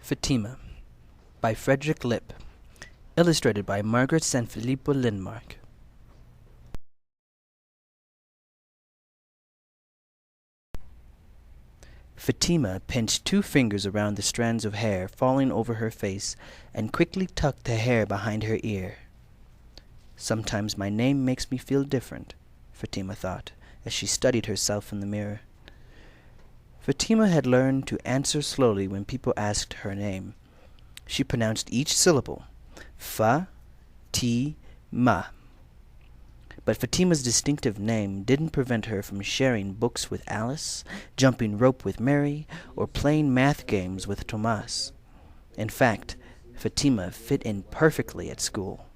Fatima by Frederick Lipp, illustrated by Margaret Sanfilippo Lindmark. Fatima pinched 2 fingers around the strands of hair falling over her face and quickly tucked the hair behind her ear. Sometimes my name makes me feel different, Fatima thought, as she studied herself in the mirror. Fatima had learned to answer slowly when people asked her name. She pronounced each syllable, Fa-ti-ma. But Fatima's distinctive name didn't prevent her from sharing books with Alice, jumping rope with Mary, or playing math games with Tomas. In fact, Fatima fit in perfectly at school.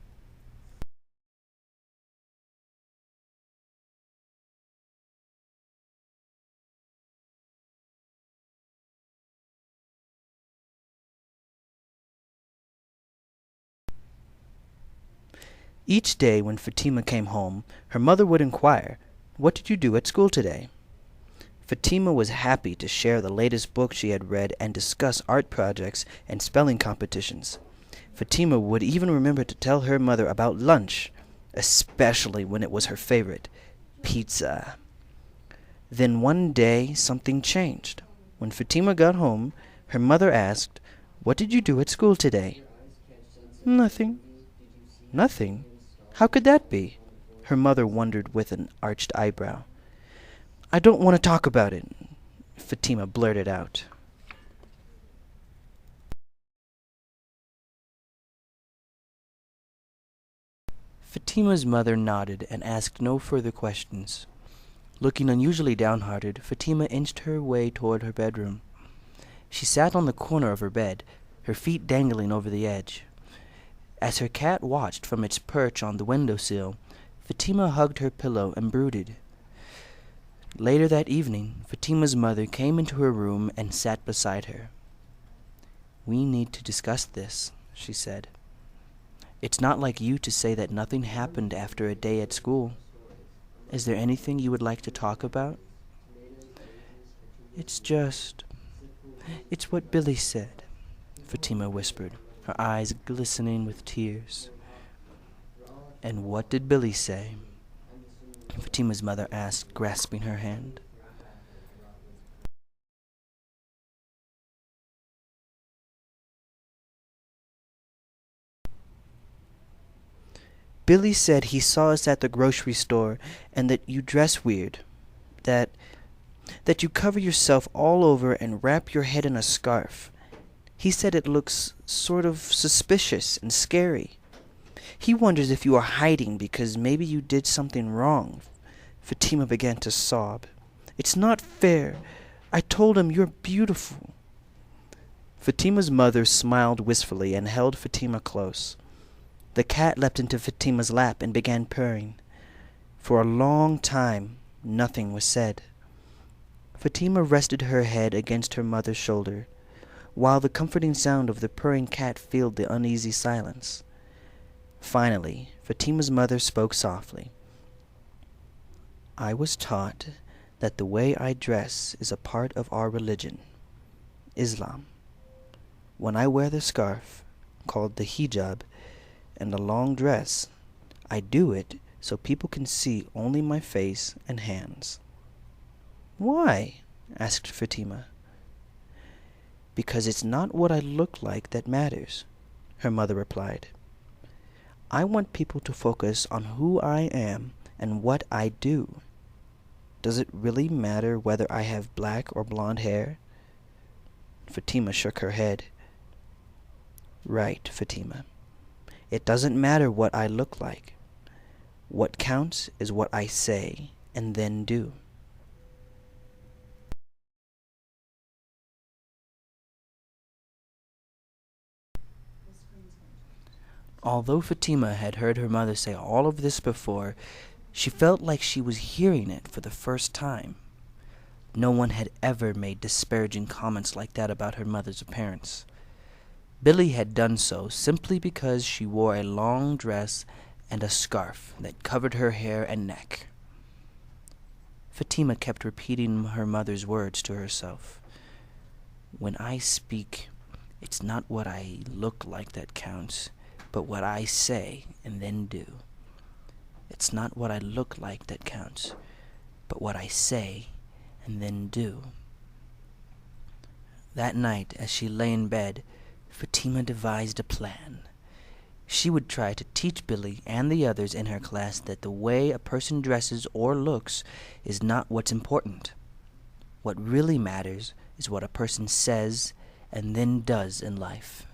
Each day when Fatima came home, her mother would inquire, "What did you do at school today?" Fatima was happy to share the latest book she had read and discuss art projects and spelling competitions. Fatima would even remember to tell her mother about lunch, especially when it was her favorite, pizza. Then one day something changed. When Fatima got home, her mother asked, "What did you do at school today?" "Nothing." "Nothing? How could that be?" Her mother wondered with an arched eyebrow. "I don't want to talk about it," Fatima blurted out. Fatima's mother nodded and asked no further questions. Looking unusually downhearted, Fatima inched her way toward her bedroom. She sat on the corner of her bed, her feet dangling over the edge. As her cat watched from its perch on the windowsill, Fatima hugged her pillow and brooded. Later that evening, Fatima's mother came into her room and sat beside her. "We need to discuss this," she said. "It's not like you to say that nothing happened after a day at school. Is there anything you would like to talk about?" It's what Billy said," Fatima whispered, her eyes glistening with tears. "And what did Billy say?" Fatima's mother asked, grasping her hand. "Billy said he saw us at the grocery store and that you dress weird. That you cover yourself all over and wrap your head in a scarf. He said it looks sort of suspicious and scary. He wonders if you are hiding because maybe you did something wrong." Fatima began to sob. "It's not fair. I told him you're beautiful." Fatima's mother smiled wistfully and held Fatima close. The cat leapt into Fatima's lap and began purring. For a long time, nothing was said. Fatima rested her head against her mother's shoulder, while the comforting sound of the purring cat filled the uneasy silence. Finally, Fatima's mother spoke softly. "I was taught that the way I dress is a part of our religion, Islam. When I wear the scarf, called the hijab, and a long dress, I do it so people can see only my face and hands." "Why?" asked Fatima. "Because it's not what I look like that matters," her mother replied. "I want people to focus on who I am and what I do. Does it really matter whether I have black or blonde hair?" Fatima shook her head. "Right, Fatima. It doesn't matter what I look like. What counts is what I say and then do." Although Fatima had heard her mother say all of this before, she felt like she was hearing it for the first time. No one had ever made disparaging comments like that about her mother's appearance. Billy had done so simply because she wore a long dress and a scarf that covered her hair and neck. Fatima kept repeating her mother's words to herself. "When I speak, It's not what I look like that counts, but what I say and then do. It's not what I look like that counts, but what I say and then do. That night, as she lay in bed, Fatima devised a plan. She would try to teach Billy and the others in her class that the way a person dresses or looks is not what's important. What really matters is what a person says and then does in life.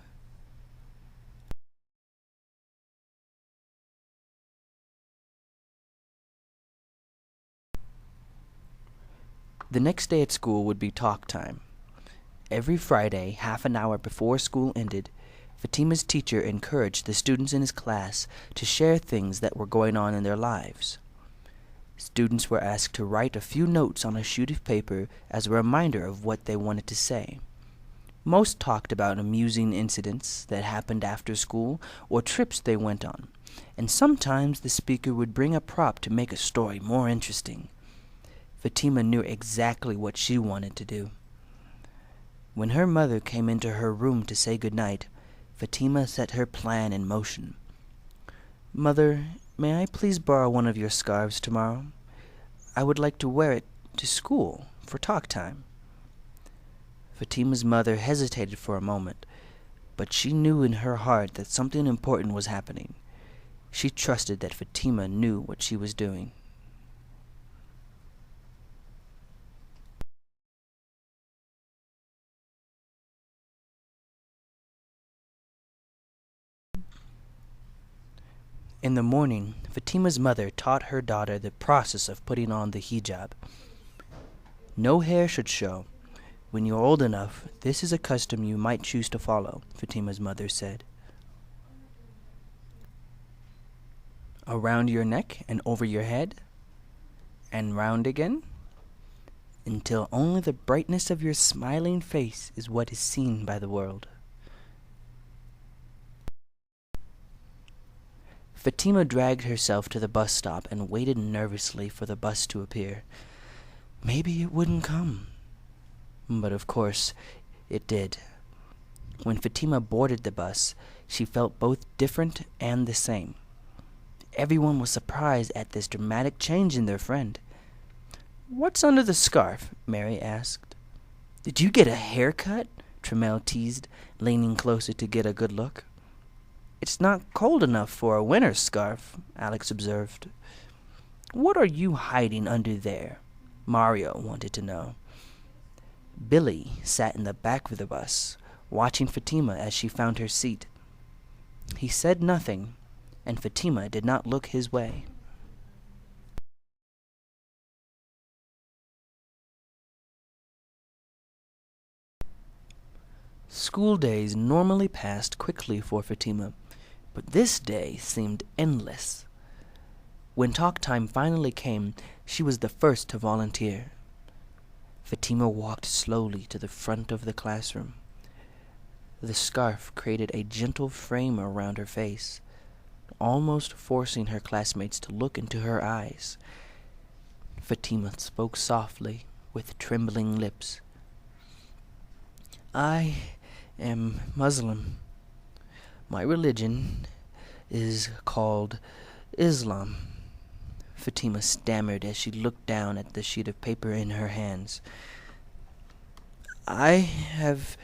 The next day at school would be talk time. Every Friday, half an hour before school ended, Fatima's teacher encouraged the students in his class to share things that were going on in their lives. Students were asked to write a few notes on a sheet of paper as a reminder of what they wanted to say. Most talked about amusing incidents that happened after school or trips they went on, and sometimes the speaker would bring a prop to make a story more interesting. Fatima knew exactly what she wanted to do. When her mother came into her room to say goodnight, Fatima set her plan in motion. "Mother, may I please borrow one of your scarves tomorrow? I would like to wear it to school for talk time." Fatima's mother hesitated for a moment, but she knew in her heart that something important was happening. She trusted that Fatima knew what she was doing. In the morning, Fatima's mother taught her daughter the process of putting on the hijab. "No hair should show. When you're old enough, this is a custom you might choose to follow," Fatima's mother said. "Around your neck and over your head, and round again, until only the brightness of your smiling face is what is seen by the world." Fatima dragged herself to the bus stop and waited nervously for the bus to appear. Maybe it wouldn't come. But of course, it did. When Fatima boarded the bus, she felt both different and the same. Everyone was surprised at this dramatic change in their friend. "What's under the scarf?" Mary asked. "Did you get a haircut?" Tremel teased, leaning closer to get a good look. "It's not cold enough for a winter scarf," Alex observed. "What are you hiding under there?" Mario wanted to know. Billy sat in the back of the bus, watching Fatima as she found her seat. He said nothing, and Fatima did not look his way. School days normally passed quickly for Fatima, but this day seemed endless. When talk time finally came, she was the first to volunteer. Fatima walked slowly to the front of the classroom. The scarf created a gentle frame around her face, almost forcing her classmates to look into her eyes. Fatima spoke softly, with trembling lips. "I am Muslim. My religion is called Islam," Fatima stammered as she looked down at the sheet of paper in her hands. "I have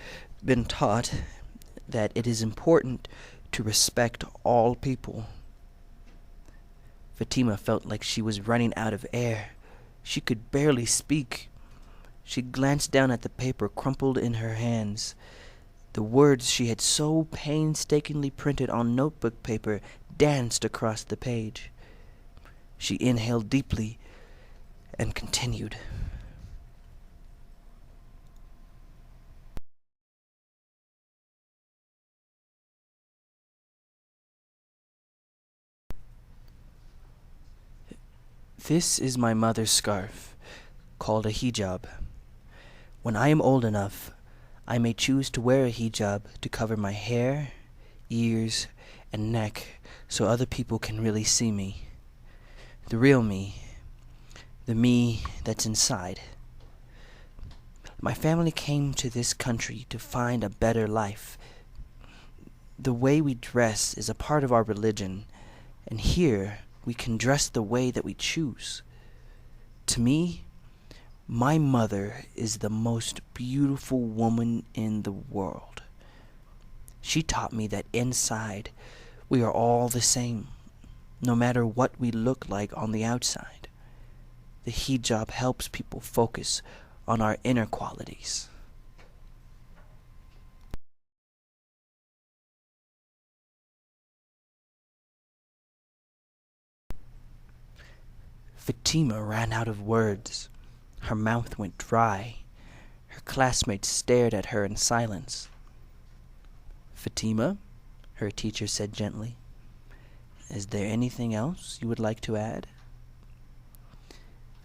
been taught that it is important to respect all people." Fatima felt like she was running out of air. She could barely speak. She glanced down at the paper crumpled in her hands. The words she had so painstakingly printed on notebook paper danced across the page. She inhaled deeply and continued. "This is my mother's scarf, called a hijab. When I am old enough, I may choose to wear a hijab to cover my hair, ears, and neck so other people can really see me. The real me. The me that's inside. My family came to this country to find a better life. The way we dress is a part of our religion, and here we can dress the way that we choose. To me, my mother is the most beautiful woman in the world. She taught me that inside we are all the same, no matter what we look like on the outside. The hijab helps people focus on our inner qualities. Fatima ran out of words. Her mouth went dry. Her classmates stared at her in silence. "Fatima," her teacher said gently, "is there anything else you would like to add?"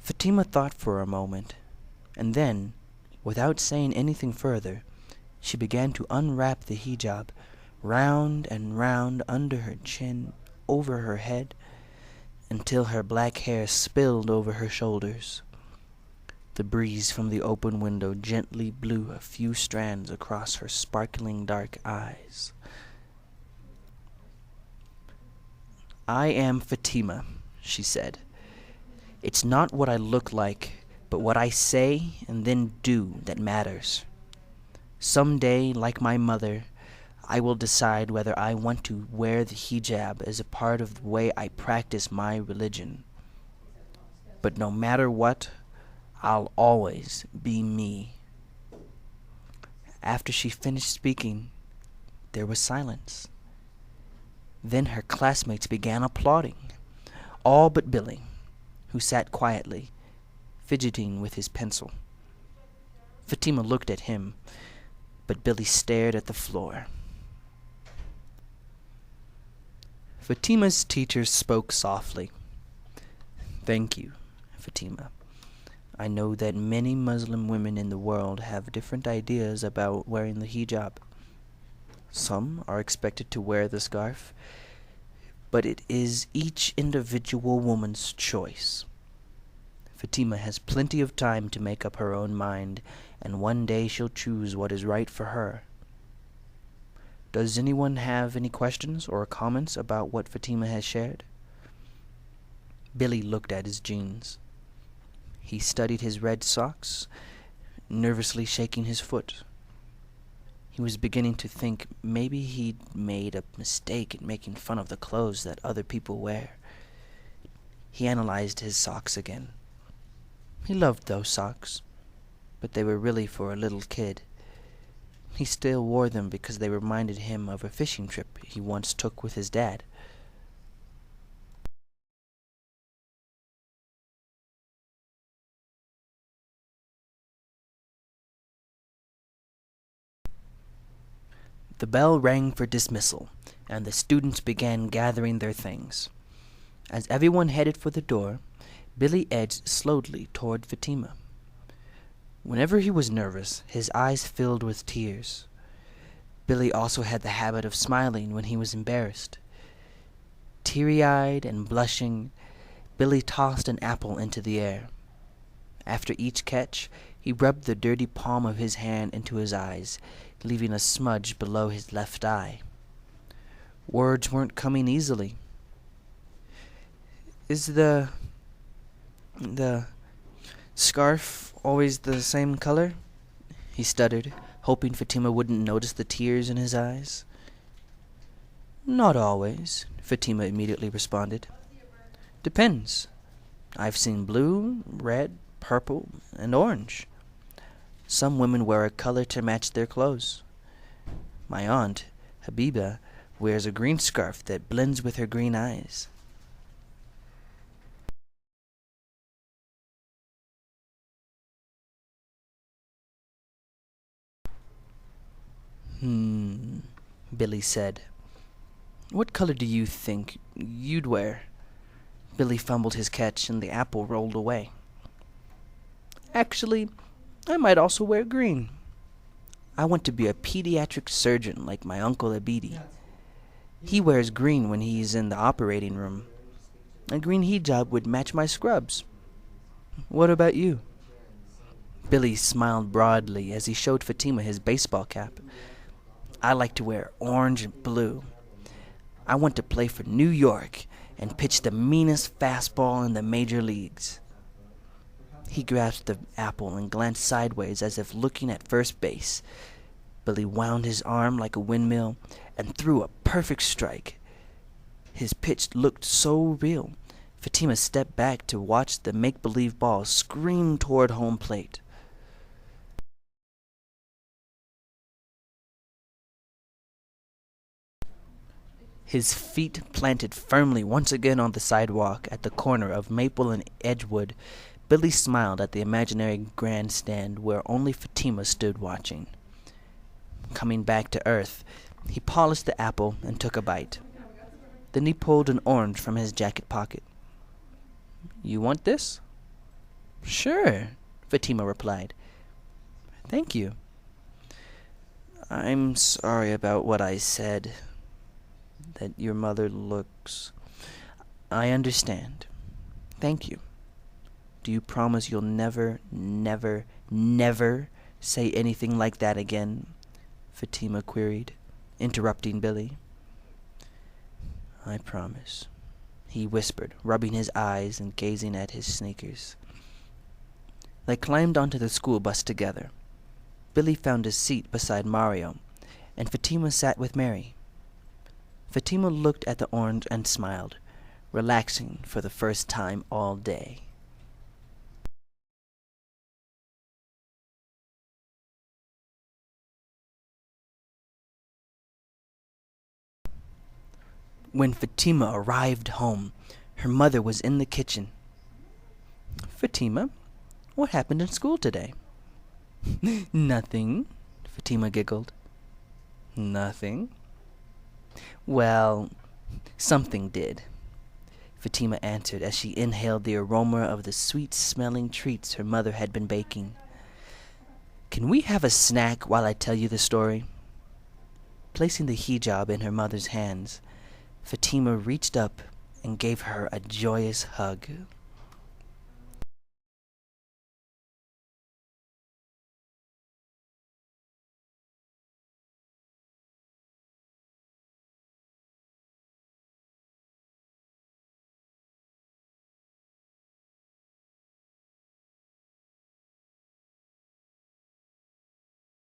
Fatima thought for a moment, and then, without saying anything further, she began to unwrap the hijab, round and round under her chin, over her head, until her black hair spilled over her shoulders. The breeze from the open window gently blew a few strands across her sparkling dark eyes. "I am Fatima," she said. "It's not what I look like, but what I say and then do that matters. Someday, like my mother, I will decide whether I want to wear the hijab as a part of the way I practice my religion. But no matter what, I'll always be me." After she finished speaking, there was silence. Then her classmates began applauding, all but Billy, who sat quietly, fidgeting with his pencil. Fatima looked at him, but Billy stared at the floor. Fatima's teacher spoke softly. "Thank you, Fatima. I know that many Muslim women in the world have different ideas about wearing the hijab. Some are expected to wear the scarf, but it is each individual woman's choice. Fatima has plenty of time to make up her own mind, and one day she'll choose what is right for her. Does anyone have any questions or comments about what Fatima has shared?" Billy looked at his jeans. He studied his red socks, nervously shaking his foot. He was beginning to think maybe he'd made a mistake in making fun of the clothes that other people wear. He analyzed his socks again. He loved those socks, but they were really for a little kid. He still wore them because they reminded him of a fishing trip he once took with his dad. The bell rang for dismissal, and the students began gathering their things. As everyone headed for the door, Billy edged slowly toward Fatima. Whenever he was nervous, his eyes filled with tears. Billy also had the habit of smiling when he was embarrassed. Teary-eyed and blushing, Billy tossed an apple into the air. After each catch, he rubbed the dirty palm of his hand into his eyes, leaving a smudge below his left eye. Words weren't coming easily. "Is the scarf always the same color?" he stuttered, hoping Fatima wouldn't notice the tears in his eyes. "Not always," Fatima immediately responded. "Depends. I've seen blue, red, purple, and orange. Some women wear a color to match their clothes. My aunt, Habiba, wears a green scarf that blends with her green eyes." Billy said. "What color do you think you'd wear?" Billy fumbled his catch and the apple rolled away. "Actually, I might also wear green. I want to be a pediatric surgeon like my Uncle Abidi. He wears green when he's in the operating room. A green hijab would match my scrubs. What about you?" Billy smiled broadly as he showed Fatima his baseball cap. "I like to wear orange and blue. I want to play for New York and pitch the meanest fastball in the major leagues." He grasped the apple and glanced sideways as if looking at first base. Billy wound his arm like a windmill and threw a perfect strike. His pitch looked so real. Fatima stepped back to watch the make-believe ball scream toward home plate. His feet planted firmly once again on the sidewalk at the corner of Maple and Edgewood, Billy smiled at the imaginary grandstand where only Fatima stood watching. Coming back to earth, he polished the apple and took a bite. Then he pulled an orange from his jacket pocket. "You want this?" "Sure," Fatima replied. "Thank you." "I'm sorry about what I said. That your mother looks... I understand. Thank you. Do you promise you'll never, never, never say anything like that again?" Fatima queried, interrupting Billy. "I promise," he whispered, rubbing his eyes and gazing at his sneakers. They climbed onto the school bus together. Billy found a seat beside Mario, and Fatima sat with Mary. Fatima looked at the orange and smiled, relaxing for the first time all day. When Fatima arrived home, her mother was in the kitchen. "Fatima, what happened in school today?" "Nothing," Fatima giggled. "Nothing?" "Well, something did," Fatima answered as she inhaled the aroma of the sweet-smelling treats her mother had been baking. "Can we have a snack while I tell you the story?" Placing the hijab in her mother's hands, Fatima reached up and gave her a joyous hug.